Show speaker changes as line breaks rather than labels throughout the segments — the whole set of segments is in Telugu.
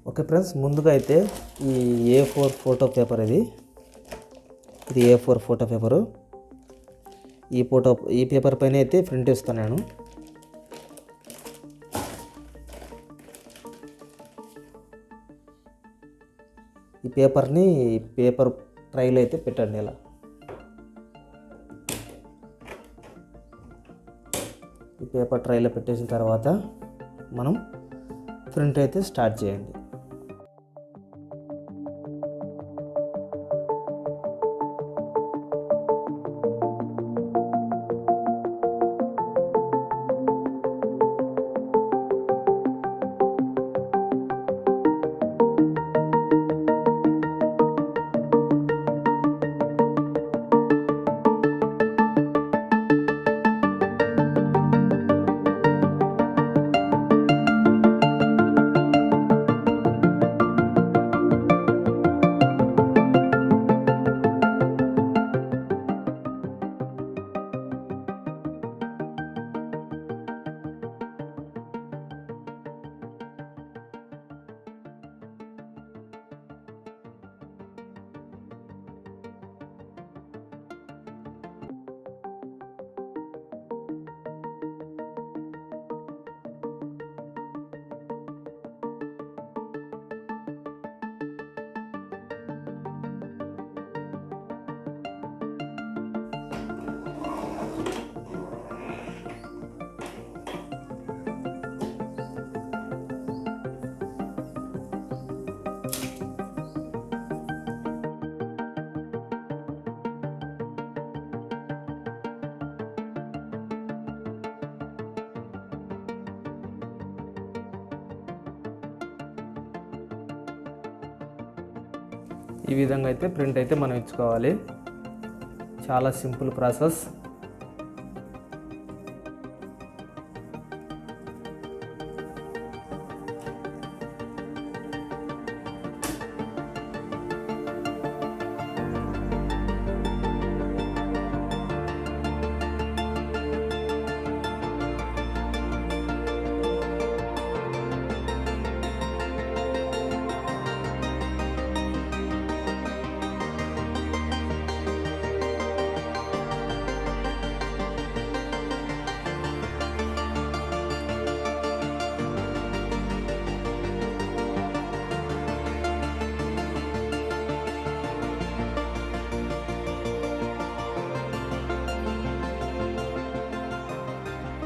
ఓకే ఫ్రెండ్స్, ముందుగా అయితే ఈ A4 ఫోటో పేపర్ ఇది A4 ఫోటో పేపరు. ఈ పేపర్ పైన అయితే ప్రింట్ ఇస్తాను నేను. ఈ పేపర్ని పేపర్ ట్రైలో అయితే పెట్టండి. ఇలా ఈ పేపర్ ట్రైలో పెట్టేసిన తర్వాత మనం ప్రింట్ అయితే స్టార్ట్ చేయండి. ఈ విధంగా అయితే ప్రింట్ అయితే మనం ఇచ్చుకోవాలి. చాలా సింపుల్ ప్రాసెస్.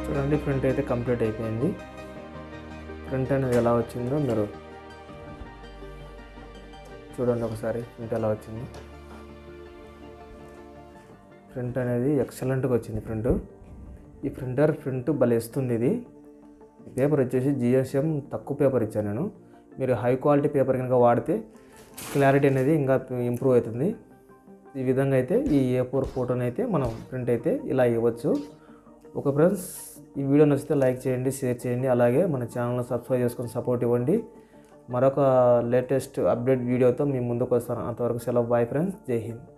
చూడండి, ప్రింట్ అయితే కంప్లీట్ అయిపోయింది. ప్రింట్ అనేది ఎలా వచ్చిందో మీరు చూడండి ఒకసారి. ప్రింట్ ఎలా వచ్చింది. ప్రింట్ అనేది ఎక్సలెంట్గా వచ్చింది. ఈ ప్రింట్ భలే ఇస్తుంది. ఇది పేపర్ వచ్చేసి GSM తక్కువ పేపర్ ఇచ్చాను నేను. మీరు హై క్వాలిటీ పేపర్ కనుక వాడితే క్లారిటీ అనేది ఇంకా ఇంప్రూవ్ అవుతుంది. ఈ విధంగా అయితే ఈ A4 ఫోటోని అయితే మనం ప్రింట్ అయితే ఇలా ఇవ్వచ్చు. ఓకే ఫ్రెండ్స్, ఈ వీడియో నచ్చితే లైక్ చేయండి, షేర్ చేయండి, అలాగే మన ఛానల్ని సబ్స్క్రైబ్ చేసుకొని సపోర్ట్ ఇవ్వండి. మరొక లేటెస్ట్ అప్డేట్ వీడియోతో మీ ముందుకు వస్తాను. అంతవరకు సెలవు. Bye friends. జై హింద్.